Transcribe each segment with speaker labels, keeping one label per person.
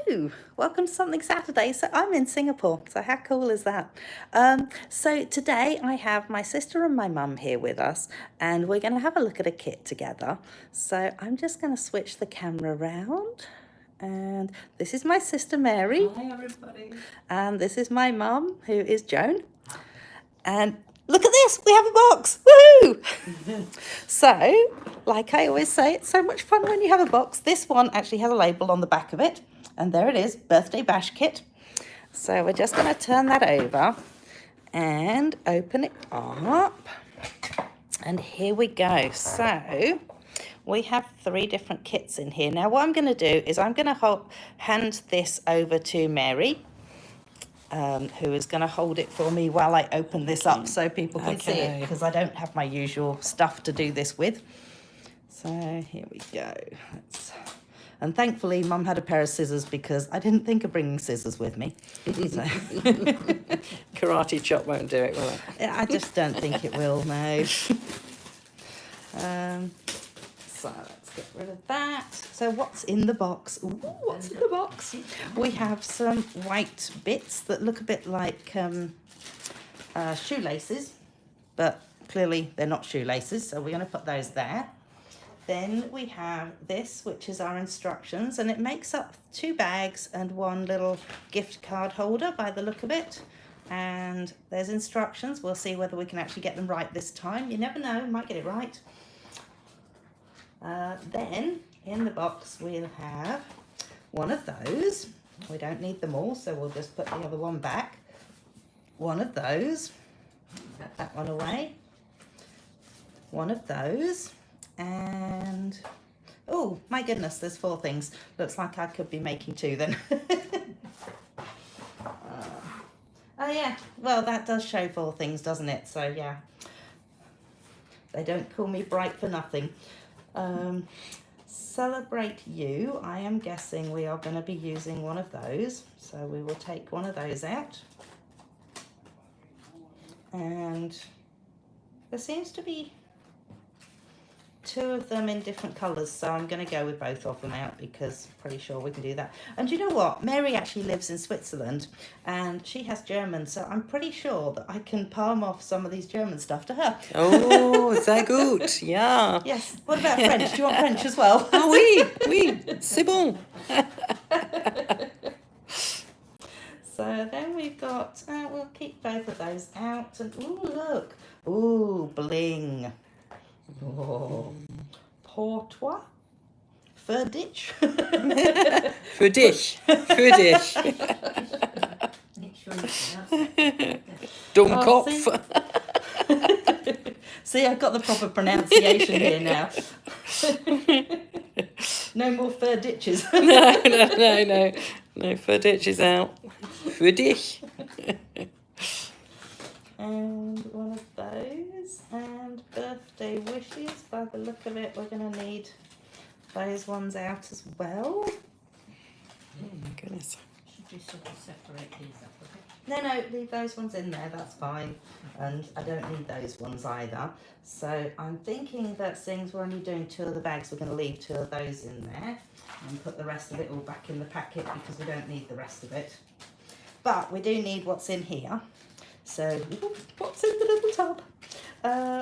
Speaker 1: Hello, welcome to Something Saturday. So I'm in Singapore, so how cool is that? So today I have my sister and my mum here with us, and we're going to have a look at a kit together. So I'm just going to switch the camera around, and this is my sister Mary.
Speaker 2: Hi everybody.
Speaker 1: And this is my mum, who is Joan. And look at this, we have a box, woohoo! So, like I always say, it's so much fun when you have a box. This one actually has a label on the back of it, and there it is, birthday bash kit. So we're just going to turn that over and open it up. And here we go. So we have 3 different kits in here. Now what I'm going to do is I'm going to hand this over to Mary, who is going to hold it for me while I open this up so people can see it, because I don't have my usual stuff to do this with. So here we go. And thankfully Mum had a pair of scissors, because I didn't think of bringing scissors with me. So.
Speaker 2: Karate chop won't do it, will it?
Speaker 1: I just don't think it will, no. So let's get rid of that. So what's in the box? Ooh, what's in the box? We have some white bits that look a bit like shoelaces, but clearly they're not shoelaces, so we're going to put those there. Then we have this, which is our instructions, and it makes up 2 bags and 1 little gift card holder by the look of it. And there's instructions. We'll see whether we can actually get them right this time. You never know, might get it right. Then in the box we'll have one of those. We don't need them all, so we'll just put the other one back. One of those. Put that one away. One of those. And oh my goodness, there's 4 things. Looks like I could be making 2 then. Oh yeah, well that does show 4 things, doesn't it? So yeah, they don't call me bright for nothing. Celebrate you. I am guessing we are going to be using one of those, so we will take one of those out. And there seems to be 2 of them in different colours, so I'm going to go with both of them out, because I'm pretty sure we can do that. And you know what? Mary actually lives in Switzerland, and she has German, so I'm pretty sure that I can palm off some of these German stuff to her.
Speaker 2: Oh, sehr gut, ja.
Speaker 1: Yes. What about French? Do you want French as well?
Speaker 2: Ah oui, oui, c'est bon.
Speaker 1: So then we've got, we'll keep both of those out, and ooh, look. Ooh, bling. Oh, pour toi, für dich.
Speaker 2: Für dich, für dich. Dummkopf.
Speaker 1: See, I've got the proper pronunciation here now. No more fur ditches.
Speaker 2: No, für dich is out. Für dich.
Speaker 1: And one of those, and birthday wishes. By the look of it, we're going to need those ones out as well.
Speaker 2: Oh my goodness.
Speaker 3: Should we sort of separate these up a bit?
Speaker 1: No, leave those ones in there, that's fine. And I don't need those ones either. So I'm thinking that since we're only doing 2 of the bags, we're going to leave 2 of those in there and put the rest of it all back in the packet, because we don't need the rest of it. But we do need what's in here. So what's in the little tub?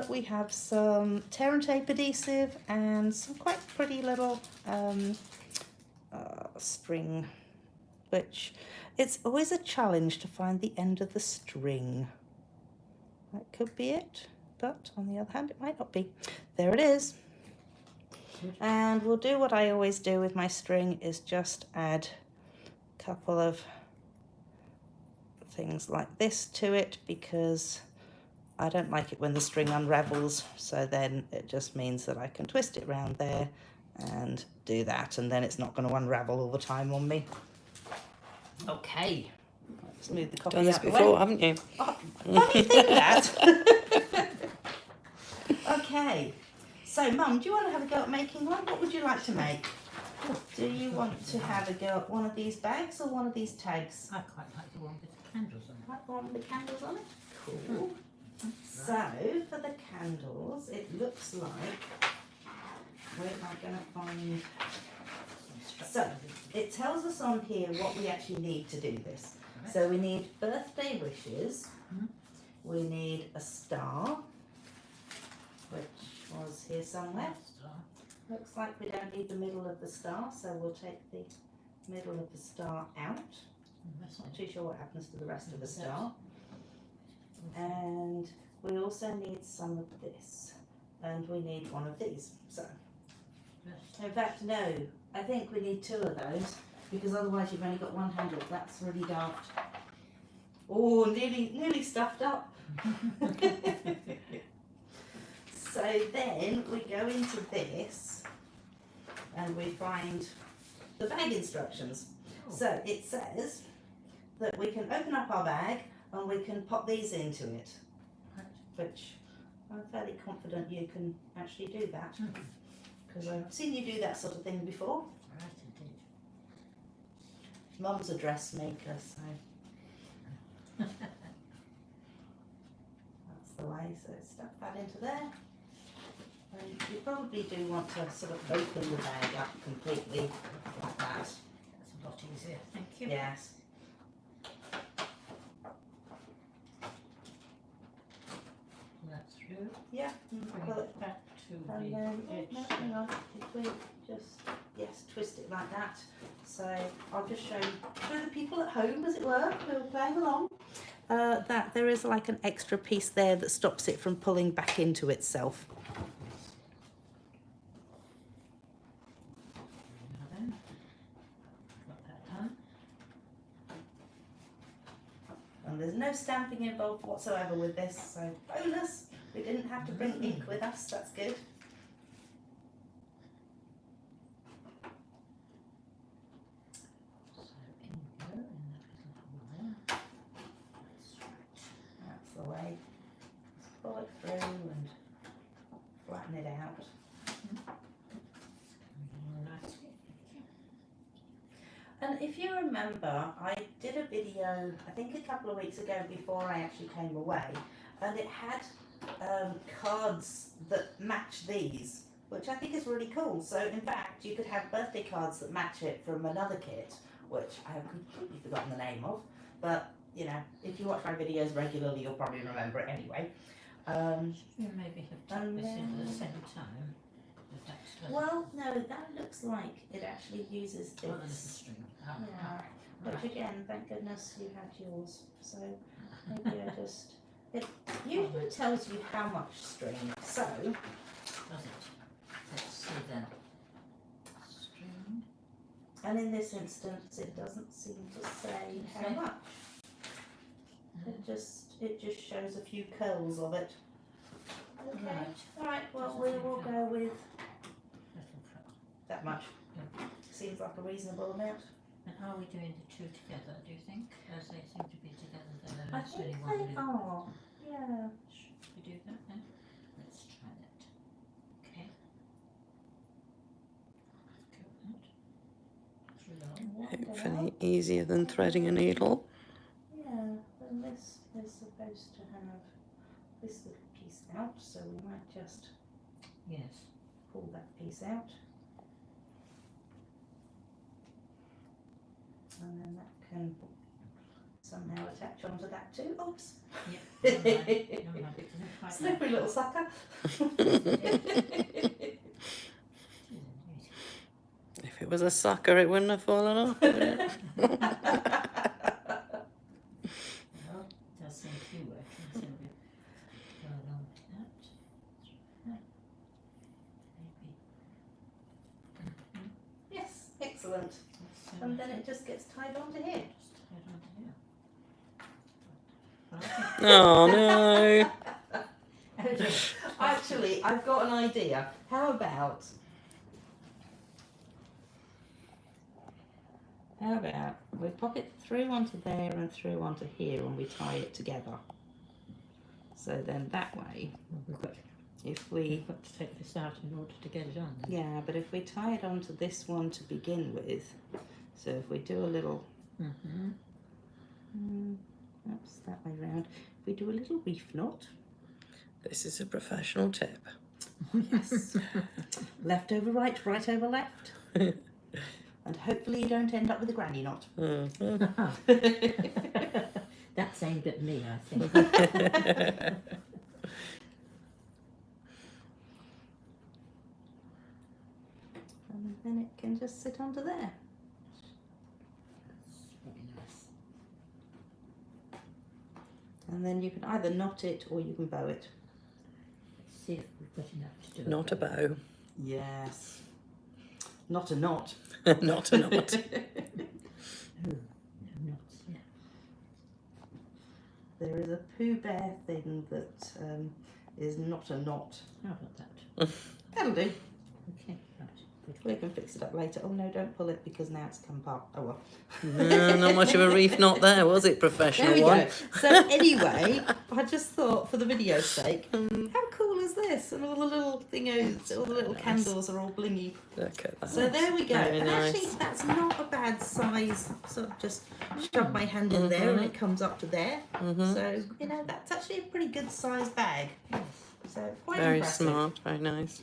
Speaker 1: We have some tear and tape adhesive and some quite pretty little string, which it's always a challenge to find the end of the string. That could be it, but on the other hand it might not be. There it is. And we'll do what I always do with my string, is just add a couple of things like this to it, because I don't like it when the string unravels, so then it just means that I can twist it around there and do that, and then it's not going to unravel all the time on me. Okay, let's move the coffee
Speaker 2: Done this
Speaker 1: out the
Speaker 2: before,
Speaker 1: way.
Speaker 2: haven't you?
Speaker 1: Oh, funny thing that. Okay, so Mum, do you want to have a go at making one? What would you like to make? Do you want to have a go at one of these bags or one of these tags?
Speaker 3: I quite like the one with the candles on it.
Speaker 1: Like the one with the candles on it? Cool. So, for the candles, it looks like, where am I going to find So it tells us on here what we actually need to do this.
Speaker 3: Right.
Speaker 1: So we need birthday wishes,
Speaker 3: Mhm.
Speaker 1: we need a star, which was here somewhere.
Speaker 3: Star.
Speaker 1: Looks like we don't need the middle of the star, so we'll take the middle of the star out.
Speaker 3: That's
Speaker 1: Not
Speaker 3: it.
Speaker 1: too sure what happens to the rest of the
Speaker 3: Yes.
Speaker 1: star. And we also need some of this, and we need one of these. So,
Speaker 3: Yes.
Speaker 1: in fact, no, I think we need two of those, because otherwise you've only got one handle. That's really daft. Oh, nearly stuffed up. So then we go into this and we find the bag instructions.
Speaker 3: Oh.
Speaker 1: So it says that we can open up our bag and we can pop these into it,
Speaker 3: Right.
Speaker 1: which I'm fairly confident you can actually do that,
Speaker 3: Mhm.
Speaker 1: because I've seen you do that sort of thing before.
Speaker 3: Right, indeed.
Speaker 1: Mum's a dressmaker, so that's the way. So stuff that into there. And you probably do want to sort of open the bag up completely like that.
Speaker 3: That's a lot easier, thank you.
Speaker 1: Yes.
Speaker 3: Pull that through.
Speaker 1: Yeah.
Speaker 3: Bring
Speaker 1: Pull it.
Speaker 3: it back to
Speaker 1: And
Speaker 3: the
Speaker 1: then,
Speaker 3: edge.
Speaker 1: no, hang on, if we just, yes, twist it like that. So I'll just show the people at home, as it were, who are playing along, that there is like an extra piece there that stops it from pulling back into itself.
Speaker 3: Now then, got that done.
Speaker 1: And there's no stamping involved whatsoever with this, so bonus! We didn't have to bring ink with us, that's good.
Speaker 3: So in we go, in that little hole there. That's right.
Speaker 1: That's the way. Just pull it through and flatten it out.
Speaker 3: Coming along nicely, thank you.
Speaker 1: And if you remember, I did a video, I think a couple of weeks ago before I actually came away, and it had cards that match these, which I think is really cool. So in fact, you could have birthday cards that match it from another kit, which I have completely forgotten the name of, but you know, if you watch my videos regularly, you'll probably remember it anyway.
Speaker 3: You maybe have tucked this in at the same time. If that's
Speaker 1: Well, no, that looks like it actually uses
Speaker 3: oh, the little
Speaker 1: this.
Speaker 3: string.
Speaker 1: Yeah.
Speaker 3: Right.
Speaker 1: Which again, thank goodness you had yours. So maybe I just, it usually tells you how much string. So,
Speaker 3: Does it? Let's see then. String.
Speaker 1: and in this instance, it doesn't seem to say how
Speaker 3: Okay.
Speaker 1: much. It just shows a few curls of it. Okay.
Speaker 3: Right.
Speaker 1: All right. Well,
Speaker 3: Doesn't
Speaker 1: we
Speaker 3: seem
Speaker 1: will
Speaker 3: to-
Speaker 1: go with
Speaker 3: Little curl.
Speaker 1: that much. Seems like a reasonable amount.
Speaker 3: And are we doing the two together, do you think? As they seem to be together, then
Speaker 1: I
Speaker 3: there's
Speaker 1: think
Speaker 3: only one
Speaker 1: they
Speaker 3: little.
Speaker 1: are. Yeah.
Speaker 3: Should we do that then? Let's try that. Okay. Go that. Through the hole.
Speaker 2: Hopefully easier than threading a needle.
Speaker 1: Yeah, and this is supposed to have this little piece out, so we might just
Speaker 3: Yes.
Speaker 1: pull that piece out. And then that can somehow attach onto that too. Oops.
Speaker 3: Yep. Never mind. Never mind. It doesn't quite
Speaker 1: Slippery little sucker.
Speaker 2: If it was a sucker, it wouldn't have fallen off, would it?
Speaker 3: Well, it does seem to be working, so we'll go along with that. Maybe.
Speaker 1: Yes, excellent.
Speaker 3: Let's,
Speaker 1: And then it just gets tied onto here.
Speaker 3: just head on to here. Well, I think
Speaker 2: Oh no.
Speaker 1: Actually, I've got an idea. How about we pop it through onto there and through onto here and we tie it together. So then that way,
Speaker 3: we've got,
Speaker 1: if we,
Speaker 3: we've got to take this out in order to get it on. then.
Speaker 1: yeah, but if we tie it onto this one to begin with, so if we do a little, oops, that way round, if we do a little reef knot,
Speaker 2: This is a professional tip.
Speaker 1: yes, left over right, right over left. And hopefully you don't end up with a granny knot.
Speaker 3: That's aimed at me, I think.
Speaker 1: And then it can just sit under there.
Speaker 3: That's very nice.
Speaker 1: And then you can either knot it or you can bow it.
Speaker 3: Let's see if we've got enough to do it.
Speaker 2: Not a bow.
Speaker 1: Yes. Not a knot.
Speaker 2: Not a knot.
Speaker 3: Oh, no knots, yeah.
Speaker 1: There is a Pooh Bear thing that is not a knot.
Speaker 3: How about that?
Speaker 1: That'll do.
Speaker 3: Okay, right. Good.
Speaker 1: We can fix it up later. Oh no, don't pull it because now it's come apart. Oh well.
Speaker 2: No, not much of a reef knot there, was it,
Speaker 1: There
Speaker 2: professional
Speaker 1: we
Speaker 2: one?
Speaker 1: go. So anyway, I just thought for the video's sake, how cool is this? And all the little thingos, all the little
Speaker 2: Nice.
Speaker 1: candles are all blingy.
Speaker 2: Look at that.
Speaker 1: So there we go.
Speaker 2: Very
Speaker 1: And
Speaker 2: nice.
Speaker 1: actually, that's not a bad size. Sort of just shove my hand in there and it comes up to there. So you know that's actually a pretty good size bag. So quite
Speaker 2: Very
Speaker 1: impressive.
Speaker 2: smart, very nice.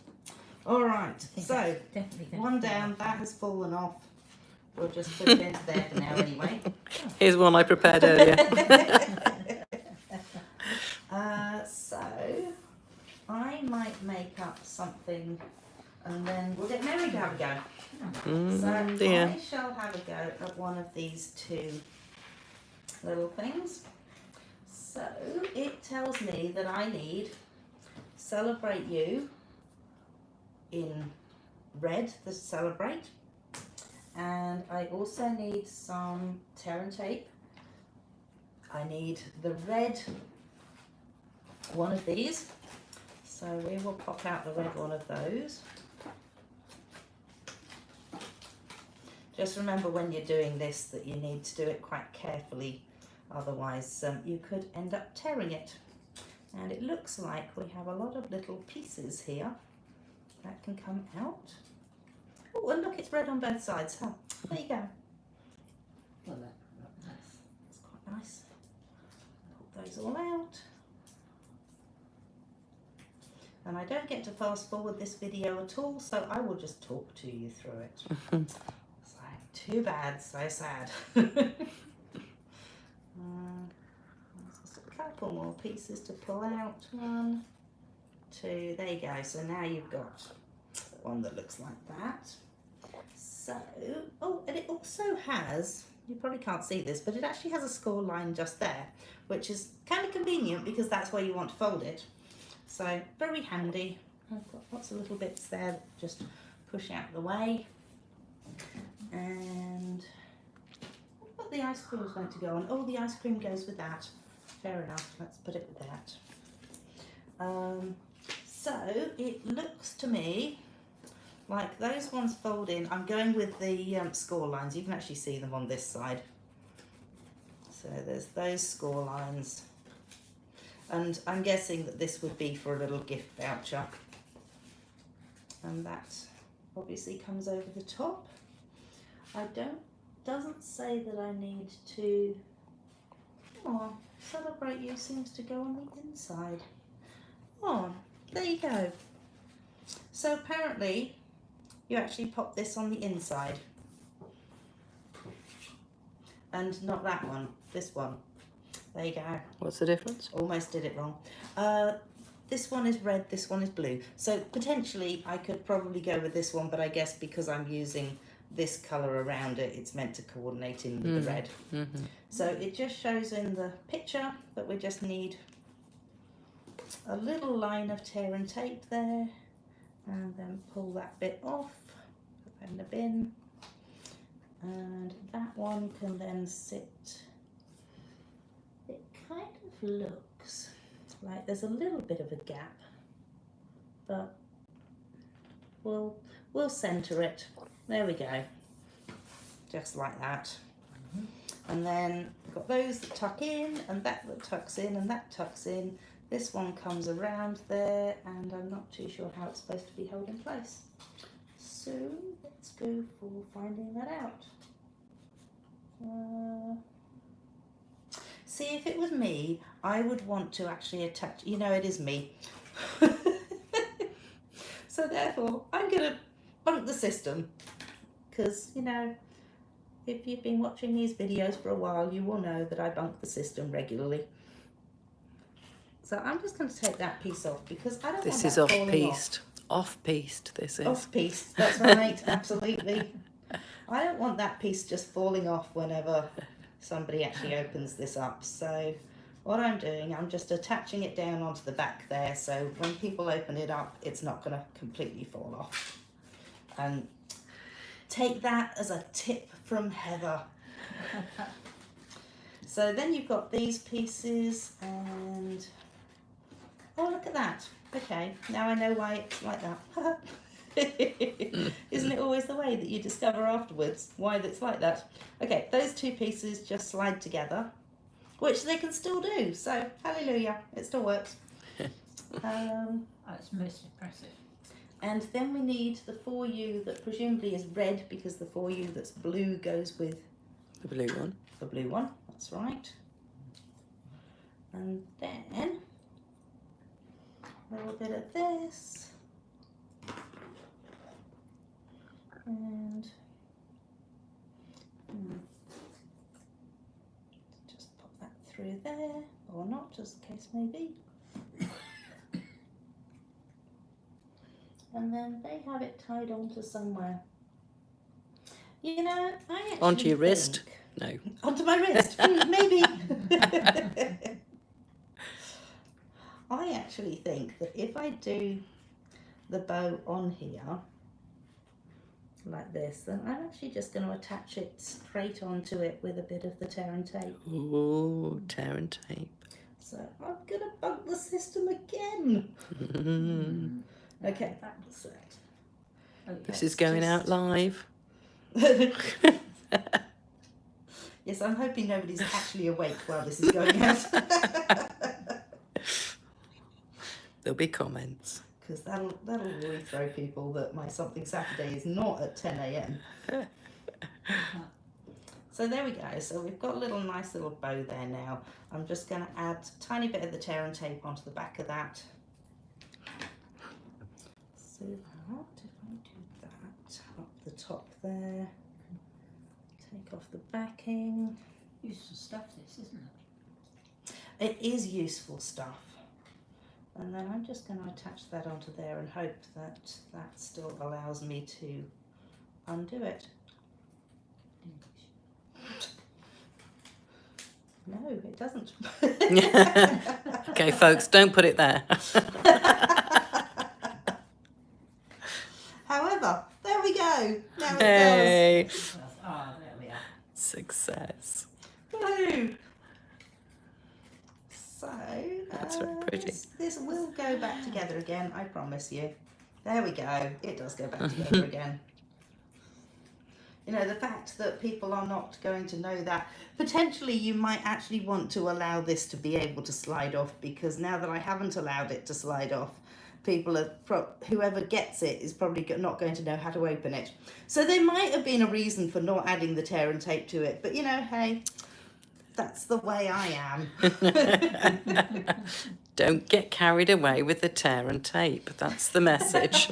Speaker 1: All right.
Speaker 3: I think
Speaker 1: So
Speaker 3: that's definitely going
Speaker 1: one
Speaker 3: to fall
Speaker 1: down.
Speaker 3: off.
Speaker 1: That has fallen off. We'll just put it into there for now anyway.
Speaker 2: Here's one I prepared earlier.
Speaker 1: So I might make up something and then we'll get Mary to have a go. So
Speaker 2: Dear.
Speaker 1: I shall have a go at one of these two little things. So it tells me that I need Celebrate You in red, the celebrate. And I also need some tear and tape. I need the red one of these. So we will pop out the red one of those. Just remember when you're doing this that you need to do it quite carefully, otherwise you could end up tearing it. And it looks like we have a lot of little pieces here that can come out. Oh, and look, it's red on both sides. Huh? There you go.
Speaker 3: Well, that's nice.
Speaker 1: It's quite nice. Put those all out. And I don't get to fast forward this video at all, so I will just talk to you through it. So, too bad, so sad. There's just a couple more pieces to pull out. 1, 2, there you go. So now you've got one that looks like that. So, oh, and it also has, you probably can't see this, but it actually has a score line just there, which is kind of convenient because that's where you want to fold it. So, very handy. I've got lots of little bits there that just push out the way. And what the ice cream is going to go on. Oh, the ice cream goes with that. Fair enough, let's put it with that. So, it looks to me like those ones fold in. I'm going with the score lines. You can actually see them on this side. So there's those score lines. And I'm guessing that this would be for a little gift voucher. And that obviously comes over the top. Doesn't say that I need to, oh, Celebrate You seems to go on the inside. Oh, there you go. So apparently you actually pop this on the inside. And not that one, this one. There you go.
Speaker 2: What's the difference?
Speaker 1: Almost did it wrong. This one is red, this one is blue. So potentially I could probably go with this one, but I guess because I'm using this colour around it, it's meant to coordinate in with the red. So it just shows in the picture that we just need a little line of tear and tape there, and then pull that bit off, put that in the bin, and that one can then sit. It kind of looks like there's a little bit of a gap, but we'll centre it. There we go, just like that. And then we've got those that tuck in, and that tucks in, and that tucks in. This one comes around there, and I'm not too sure how it's supposed to be held in place. So let's go for finding that out. See, if it was me, I would want to actually attach, you know, it is me. So therefore, I'm going to bunk the system. because, you know, if you've been watching these videos for a while, you will know that I bunk the system regularly. So I'm just going to take that piece off because I don't
Speaker 2: This
Speaker 1: want
Speaker 2: is
Speaker 1: that
Speaker 2: off
Speaker 1: falling off.
Speaker 2: pieced. Off pieced. This is.
Speaker 1: Off piece, that's right, absolutely. I don't want that piece just falling off whenever somebody actually opens this up. So what I'm doing, I'm just attaching it down onto the back there, so when people open it up, it's not going to completely fall off. And take that as a tip from Heather. So then you've got these pieces, and oh, look at that. Okay, now I know why it's like that. Isn't it always the way that you discover afterwards why it's like that? Okay, those two pieces just slide together, which they can still do, so hallelujah, it still works.
Speaker 3: That's most impressive.
Speaker 1: And then we need the 4U that presumably is red, because the 4U that's blue goes with
Speaker 2: The blue one.
Speaker 1: the blue one, that's right. And then a little bit of this. And just pop that through there, or not, as the case may be. And then they have it tied onto somewhere. You know, I actually
Speaker 2: Onto your wrist?
Speaker 1: think-
Speaker 2: No.
Speaker 1: Onto my wrist, maybe. I actually think that if I do the bow on here, like this, then I'm actually just going to attach it straight onto it with a bit of the tear and tape.
Speaker 2: Ooh, tear and tape.
Speaker 1: So I'm going to bunk the system again. Okay, so
Speaker 2: This is going out live.
Speaker 1: yes, I'm hoping nobody's actually awake while this is going out.
Speaker 2: There'll be comments.
Speaker 1: Because that'll really throw people that my Something Saturday is not at 10 a.m. So there we go. So we've got a nice little bow there now. I'm just going to add a tiny bit of the tear and tape onto the back of that. So what if I do that up the top there? Take off the backing.
Speaker 3: Useful stuff, this, isn't it?
Speaker 1: It is useful stuff. And then I'm just going to attach that onto there and hope that that still allows me to undo it. No, it doesn't.
Speaker 2: Okay, folks, don't put it there.
Speaker 1: However, there we go. Now it
Speaker 2: Hey,
Speaker 3: Ah, there we are.
Speaker 2: success.
Speaker 1: does. Woohoo! So,
Speaker 2: That's very pretty.
Speaker 1: This will go back together again, I promise you. There we go. It does go back together again. You know, the fact that people are not going to know that, potentially you might actually want to allow this to be able to slide off, because now that I haven't allowed it to slide off, people are, whoever gets it is probably not going to know how to open it. So there might have been a reason for not adding the tear and tape to it, but you know, hey, that's the way I am.
Speaker 2: Don't get carried away with the tear and tape. That's the message.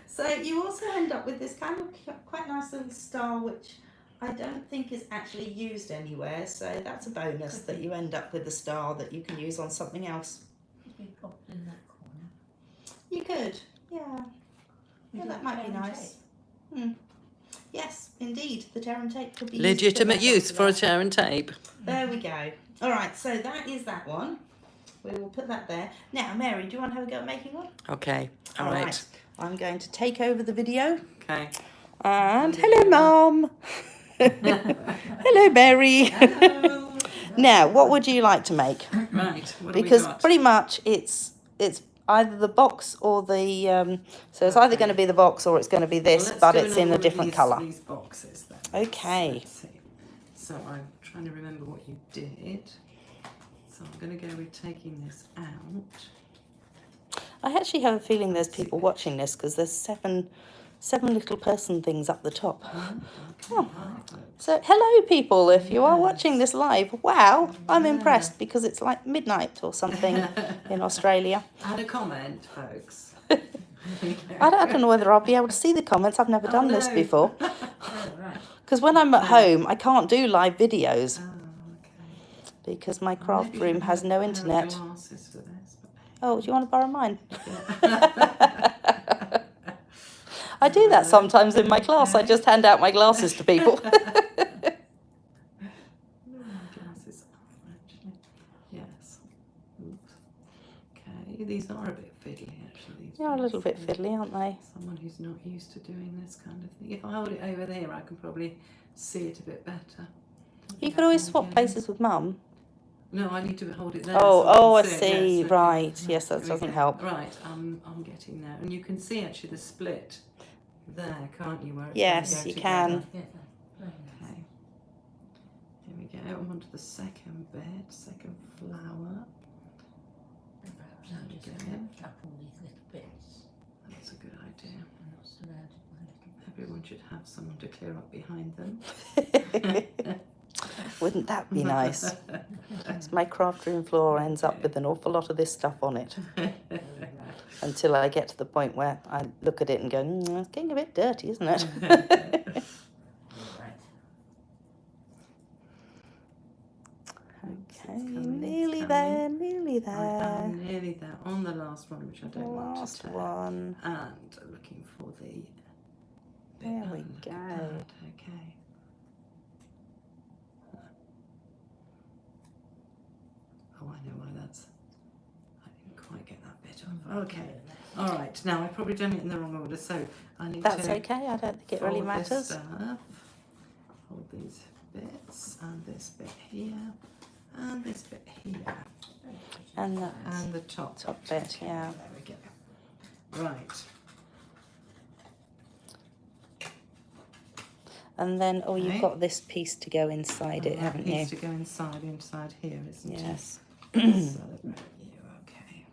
Speaker 1: So you also end up with this kind of quite nice little star, which I don't think is actually used anywhere. So that's a bonus, that you end up with a star that you can use on something else.
Speaker 3: Could be popped in that corner.
Speaker 1: You could, yeah.
Speaker 3: We
Speaker 1: Yeah,
Speaker 3: do
Speaker 1: that might be
Speaker 3: tear and
Speaker 1: nice.
Speaker 3: tape.
Speaker 1: Yes, indeed, the tear and tape could be used
Speaker 2: Legitimate
Speaker 1: that
Speaker 2: use
Speaker 1: after
Speaker 2: for a
Speaker 1: that.
Speaker 2: tear and tape.
Speaker 1: There we go. All right, so that is that one. We will put that there. Now, Mary, do you want to have a go at making one?
Speaker 2: Okay, all right.
Speaker 1: I'm going to take over the video.
Speaker 2: Okay.
Speaker 1: And hello, Mum. Hello, Mary.
Speaker 3: Hello.
Speaker 1: Now, what would you like to make?
Speaker 2: Right, what do we
Speaker 1: Because
Speaker 2: got?
Speaker 1: pretty much it's either the box or the so it's either going to be the box or it's going to be this,
Speaker 2: Well, let's
Speaker 1: but
Speaker 2: do
Speaker 1: it's in a
Speaker 2: another
Speaker 1: different
Speaker 2: these-
Speaker 1: colour.
Speaker 2: These boxes then.
Speaker 1: Okay.
Speaker 2: Let's see. So I'm trying to remember what you did. So I'm going to go with taking this out.
Speaker 1: I actually have a feeling there's people watching this, because there's seven little person things up the top. Oh. So hello, people, if you are watching this live. Wow, I'm impressed, because it's like midnight or something in Australia.
Speaker 2: Add a comment, folks.
Speaker 1: I don't know whether I'll be able to see the comments. I've never done this
Speaker 2: no.
Speaker 1: before.
Speaker 3: Oh, right.
Speaker 1: Because when I'm at home, I can't do live videos
Speaker 2: Oh, okay.
Speaker 1: because my
Speaker 2: Well,
Speaker 1: craft
Speaker 2: maybe
Speaker 1: room
Speaker 2: you
Speaker 1: has
Speaker 2: can
Speaker 1: no
Speaker 2: have a pair of
Speaker 1: internet.
Speaker 2: glasses for this, but
Speaker 1: Oh, do you want to borrow mine?
Speaker 2: yeah.
Speaker 1: I do that sometimes in my class. I
Speaker 2: Okay.
Speaker 1: just hand out my glasses to people.
Speaker 2: No, my glasses are actually. Yes. Oops. Okay, these are a bit fiddly actually. These
Speaker 1: They're a little bit
Speaker 2: bits.
Speaker 1: fiddly, aren't they?
Speaker 2: Someone who's not used to doing this kind of thing. If I hold it over there, I can probably see it a bit better.
Speaker 1: You could always swap
Speaker 2: Okay.
Speaker 1: places with Mum.
Speaker 2: No, I need to hold it there.
Speaker 1: Oh,
Speaker 2: so
Speaker 1: I
Speaker 2: can it.
Speaker 1: see.
Speaker 2: Yes, okay.
Speaker 1: Right. Yes, that
Speaker 2: There we
Speaker 1: doesn't
Speaker 2: go.
Speaker 1: help.
Speaker 2: Right, I'm getting there, and you can see actually the split there, can't you? Where it's
Speaker 1: Yes,
Speaker 2: going to
Speaker 1: you
Speaker 2: go
Speaker 1: can.
Speaker 2: together.
Speaker 3: Yeah, very nice.
Speaker 2: Okay. Here we go. I'm onto the second bit, second flower.
Speaker 3: Perhaps I'll just
Speaker 2: Okay.
Speaker 3: lift up all these little bits.
Speaker 2: That's a good idea.
Speaker 3: I'm not surrounded by little bits.
Speaker 2: Everyone should have someone to clear up behind them.
Speaker 1: Wouldn't that be nice? So my craft room floor ends up with an awful lot of this stuff on it until I get to the point where I look at it and go, it's getting a bit dirty, isn't it?
Speaker 3: Right.
Speaker 1: Okay,
Speaker 2: It's coming,
Speaker 1: nearly
Speaker 2: it's
Speaker 1: there, nearly
Speaker 2: I'm
Speaker 1: there.
Speaker 2: nearly there on the last one, which I
Speaker 1: The
Speaker 2: don't want to
Speaker 1: last
Speaker 2: tear.
Speaker 1: one.
Speaker 2: And looking for the bit.
Speaker 1: There we
Speaker 2: look at
Speaker 1: go.
Speaker 2: that, okay. Oh, I know why that's. I didn't quite get that bit off. Okay. All right. Now I've probably done it in the wrong order, so I need
Speaker 1: That's
Speaker 2: to.
Speaker 1: okay, I don't think it really
Speaker 2: fold this
Speaker 1: matters.
Speaker 2: stuff, hold these bits, and this bit here, and this bit here,
Speaker 1: And that
Speaker 2: and the top
Speaker 1: bit,
Speaker 2: Okay,
Speaker 1: yeah.
Speaker 2: There we go. Right.
Speaker 1: And then, oh, you've
Speaker 2: Okay.
Speaker 1: got this piece to go inside it,
Speaker 2: And that
Speaker 1: haven't you?
Speaker 2: needs to go inside here, isn't
Speaker 1: Yes.
Speaker 2: it? Celebrate you. Okay.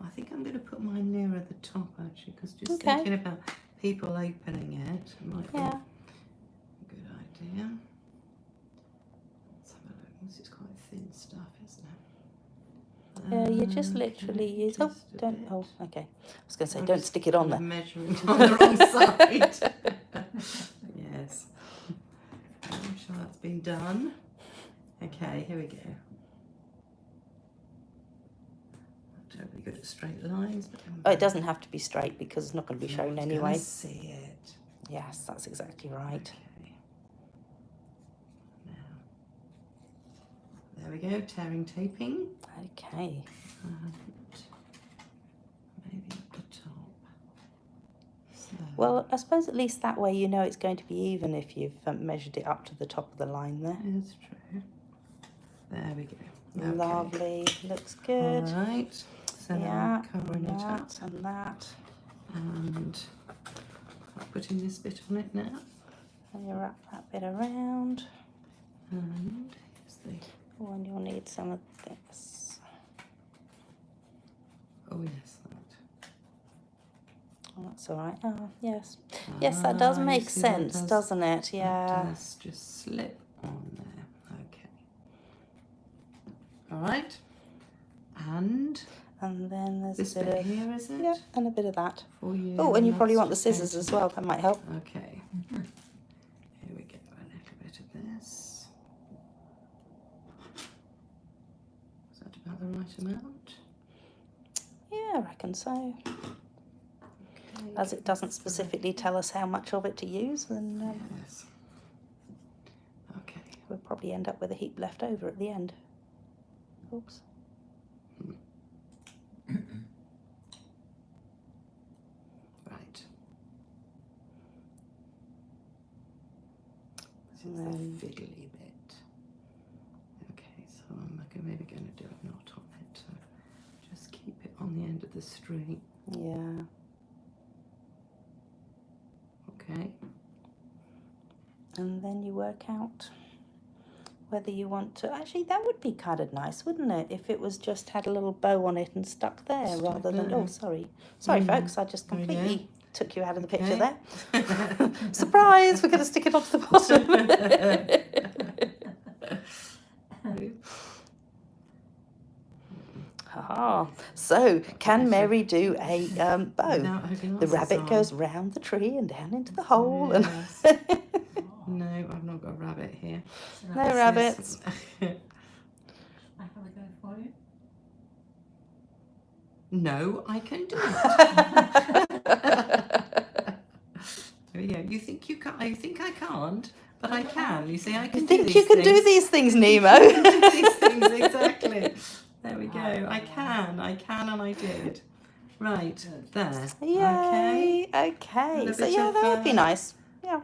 Speaker 2: I think I'm going to put mine nearer the top actually, because just
Speaker 1: Okay.
Speaker 2: thinking about people opening it might be
Speaker 1: Yeah.
Speaker 2: a good idea. Let's have a look. This is quite thin stuff, isn't it?
Speaker 1: You just literally
Speaker 2: Okay,
Speaker 1: use. Oh,
Speaker 2: just a
Speaker 1: don't.
Speaker 2: bit.
Speaker 1: Oh, okay. I was going to say,
Speaker 2: I'm
Speaker 1: don't
Speaker 2: just
Speaker 1: stick it on
Speaker 2: kind of
Speaker 1: there.
Speaker 2: measuring on the wrong side. Yes. I'm sure that's been done. Okay, here we go. Not terribly good at straight lines, but
Speaker 1: Oh, it doesn't have to be straight because it's not going to be shown
Speaker 2: I
Speaker 1: anyway.
Speaker 2: see it.
Speaker 1: Yes, that's exactly right.
Speaker 2: Okay. Now, there we go. Tearing, taping.
Speaker 1: Okay.
Speaker 2: And maybe at the top. So,
Speaker 1: Well, I suppose at least that way you know it's going to be even if you've measured it up to the top of the line there.
Speaker 2: it's true. There we go. Okay.
Speaker 1: Lovely. Looks good.
Speaker 2: All right. So now
Speaker 1: Yeah,
Speaker 2: I'm covering it up
Speaker 1: that and that.
Speaker 2: and I'm putting this bit on it now.
Speaker 1: And you wrap that bit around.
Speaker 2: And here's the.
Speaker 1: Oh, and you'll need some of this.
Speaker 2: Oh yes, that.
Speaker 1: Oh, that's all right. Oh, yes. Yes, that does
Speaker 2: Ah, you
Speaker 1: make
Speaker 2: see that
Speaker 1: sense,
Speaker 2: does-
Speaker 1: doesn't it?
Speaker 2: that
Speaker 1: Yeah.
Speaker 2: does just slip on there. Okay. All right. And
Speaker 1: And then there's
Speaker 2: this
Speaker 1: a bit
Speaker 2: bit
Speaker 1: of
Speaker 2: here, is it?
Speaker 1: yeah, and a bit of that.
Speaker 2: For you.
Speaker 1: Oh, and you probably want the
Speaker 2: that's just
Speaker 1: scissors
Speaker 2: going
Speaker 1: as well. That might help.
Speaker 2: to- Okay. Here we go. A little bit of this. Is that about the right amount?
Speaker 1: Yeah, I reckon so.
Speaker 2: Okay.
Speaker 1: As it doesn't specifically tell us how much of it to use, then
Speaker 2: Yes. Okay.
Speaker 1: we'll probably end up with a heap left over at the end. Oops.
Speaker 2: Right. This is
Speaker 1: And
Speaker 2: the
Speaker 1: then-
Speaker 2: fiddly bit. Okay, so I'm maybe going to do a knot on it. So just keep it on the end of the string.
Speaker 1: Yeah.
Speaker 2: Okay.
Speaker 1: And then you work out whether you want to. Actually, that would be kind of nice, wouldn't it? If it was just had a little bow on it and stuck there
Speaker 2: Stuck
Speaker 1: rather than.
Speaker 2: there.
Speaker 1: Oh, sorry. Sorry,
Speaker 2: Mm.
Speaker 1: folks. I just
Speaker 2: There we go.
Speaker 1: completely took you out of the picture
Speaker 2: Okay.
Speaker 1: there. Surprise! We're going to stick it onto the bottom. Aha. So So, can Mary do a bow?
Speaker 2: Without having
Speaker 1: The
Speaker 2: glasses
Speaker 1: rabbit
Speaker 2: on.
Speaker 1: goes round the tree and down into the hole.
Speaker 2: Yes.
Speaker 1: And
Speaker 2: No, I've not got a rabbit here.
Speaker 3: So
Speaker 1: no
Speaker 3: now
Speaker 1: rabbits.
Speaker 3: I have a go for you.
Speaker 2: No, I can do it. There we go. You think you can? I think I can't, but I can. You see, I can
Speaker 1: You
Speaker 2: do
Speaker 1: think
Speaker 2: these
Speaker 1: you can do
Speaker 2: things.
Speaker 1: these things,
Speaker 2: You think
Speaker 1: Nemo?
Speaker 2: you can do these things, exactly. There we go. I can, and I did. Right, there. Okay.
Speaker 1: Yay! Okay.
Speaker 2: And a
Speaker 1: So
Speaker 2: bit
Speaker 1: yeah,
Speaker 2: of,
Speaker 1: that would be nice. Yeah.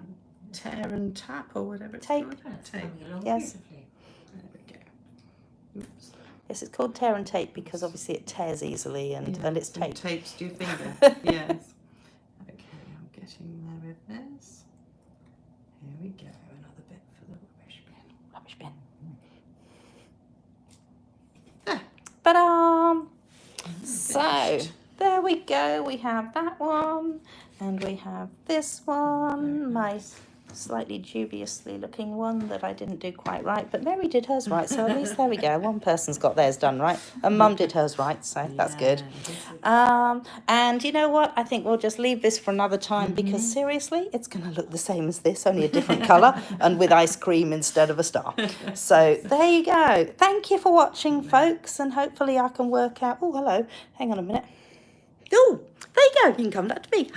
Speaker 2: Tear and tap or whatever it's
Speaker 1: Tape.
Speaker 2: called.
Speaker 3: That's
Speaker 2: Tape.
Speaker 3: coming along
Speaker 1: Yes.
Speaker 3: beautifully.
Speaker 2: There we go. Oops.
Speaker 1: Yes, it's called tear and tape because obviously it tears easily and it's
Speaker 2: so
Speaker 1: tape.
Speaker 2: tapes to your finger. Yes. Okay, I'm getting there with this. Here we go. Another bit for the rubbish bin.
Speaker 1: Rubbish bin.
Speaker 2: There.
Speaker 1: Ba-dam! So,
Speaker 2: Finished.
Speaker 1: there we go. We have that one and we have this one. My slightly dubiously looking one that I didn't do quite right, but Mary did hers right, so at least there we go. One person's got theirs done right, and Mum did hers right, so that's good. And you know what? I think we'll just leave this for another time because seriously, it's going to look the same as this, only a different colour and with ice cream instead of a star. So there you go. Thank you for watching, folks, and hopefully I can work out. Oh, hello. Hang on a minute. Oh, there you go. You can come back to me.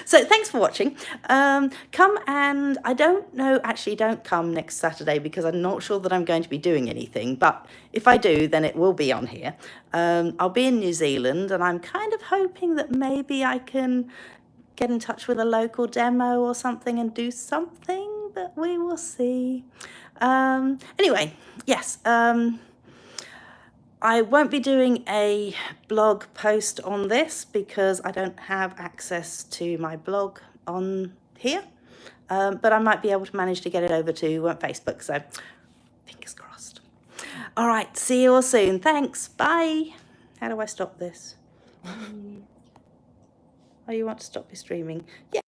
Speaker 1: So thanks for watching. Come and I don't know, actually don't come next Saturday because I'm not sure that I'm going to be doing anything. But if I do, then it will be on here. I'll be in New Zealand and I'm kind of hoping that maybe I can get in touch with a local demo or something and do something, but we will see. Anyway, yes. I won't be doing a blog post on this because I don't have access to my blog on here, but I might be able to manage to get it over to Facebook, so fingers crossed. All right, see you all soon. Thanks, bye. How do I stop this? Oh, you want to stop your streaming? Yeah.